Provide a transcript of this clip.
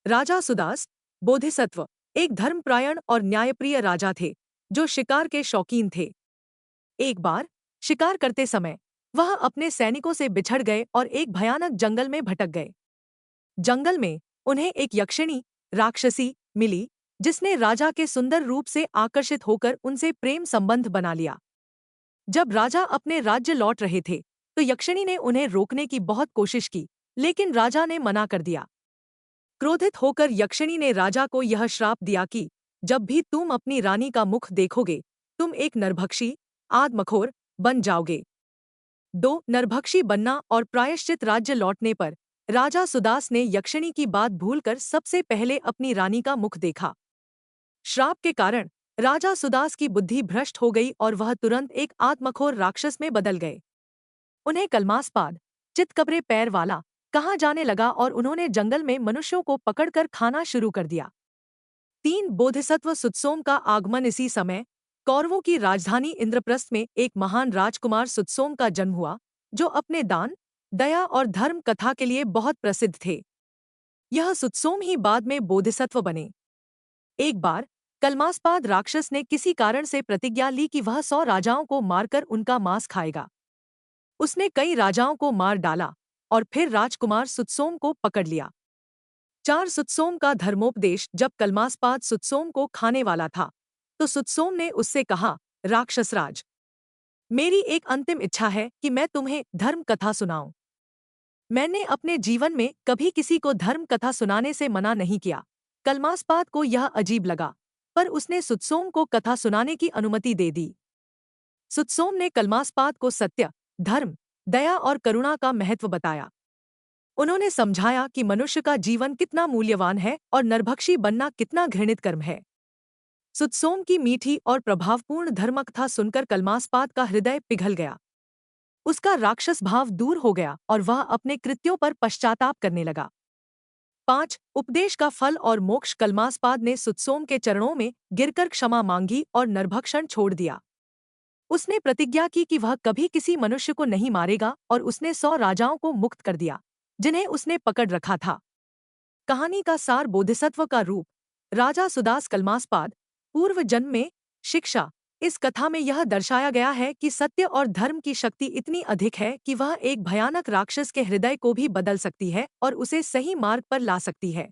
राजा सुदास बोधिसत्व एक धर्मपरायण और न्यायप्रिय राजा थे जो शिकार के शौकीन थे। एक बार शिकार करते समय वह अपने सैनिकों से बिछड़ गए और एक भयानक जंगल में भटक गए। जंगल में उन्हें एक यक्षिणी राक्षसी मिली जिसने राजा के सुंदर रूप से आकर्षित होकर उनसे प्रेम संबंध बना लिया। जब राजा अपने राज्य लौट रहे थे तो यक्षिणी ने उन्हें रोकने की बहुत कोशिश की, लेकिन राजा ने मना कर दिया। क्रोधित होकर यक्षिणी ने राजा को यह श्राप दिया कि जब भी तुम अपनी रानी का मुख देखोगे तुम एक नरभक्षी आदमखोर बन जाओगे। 2 नरभक्षी बनना और प्रायश्चित राज्य लौटने पर राजा सुदास ने यक्षिणी की बात भूलकर सबसे पहले अपनी रानी का मुख देखा। श्राप के कारण राजा सुदास की बुद्धि भ्रष्ट हो गई और वह तुरंत एक आत्मखोर राक्षस में बदल गए। उन्हें कलमासपाद चितकबरे पैर वाला कहा जाने लगा और उन्होंने जंगल में मनुष्यों को पकड़कर खाना शुरू कर दिया। 3 बोधिसत्व सुतसोम का आगमन इसी समय कौरवों की राजधानी इंद्रप्रस्थ में एक महान राजकुमार सुतसोम का जन्म हुआ जो अपने दान दया और धर्म कथा के लिए बहुत प्रसिद्ध थे। यह सुतसोम ही बाद में बोधिसत्व बने। एक बार कलमासपाद राक्षस ने किसी कारण से प्रतिज्ञा ली कि वह 100 राजाओं को मारकर उनका मांस खाएगा। उसने कई राजाओं को मार डाला और फिर राजकुमार सुतसोम को पकड़ लिया। 4 सुतसोम का धर्मोपदेश जब कलमासपाद सुतसोम को खाने वाला था तो सुतसोम ने उससे कहा, राक्षसराज, मेरी एक अंतिम इच्छा है कि मैं तुम्हें धर्म कथा सुनाऊं। मैंने अपने जीवन में कभी किसी को धर्म कथा सुनाने से मना नहीं किया। कलमासपाद को यह अजीब लगा, पर उसने सुतसोम को कथा सुनाने की अनुमति दे दी। सुतसोम ने कलमासपाद को सत्य, धर्म, दया और करुणा का महत्व बताया। उन्होंने समझाया कि मनुष्य का जीवन कितना मूल्यवान है और नरभक्षी बनना कितना घृणित कर्म है। सुतसोम की मीठी और प्रभावपूर्ण धर्मकथा सुनकर कलमासपाद का हृदय पिघल गया। उसका राक्षस भाव दूर हो गया और वह अपने कृत्यों पर पश्चाताप करने लगा। 5 उपदेश का फल और मोक्ष कलमासपाद ने सुतसोम के चरणों में गिरकर क्षमा मांगी और नरभक्षण छोड़ दिया। उसने प्रतिज्ञा की कि वह कभी किसी मनुष्य को नहीं मारेगा और उसने 100 राजाओं को मुक्त कर दिया जिन्हें उसने पकड़ रखा था। कहानी का सार बोधिसत्व का रूप राजा सुदास कलमासपाद पूर्व जन्म में शिक्षा। इस कथा में यह दर्शाया गया है कि सत्य और धर्म की शक्ति इतनी अधिक है कि वह एक भयानक राक्षस के हृदय को भी बदल सकती है और उसे सही मार्ग पर ला सकती है।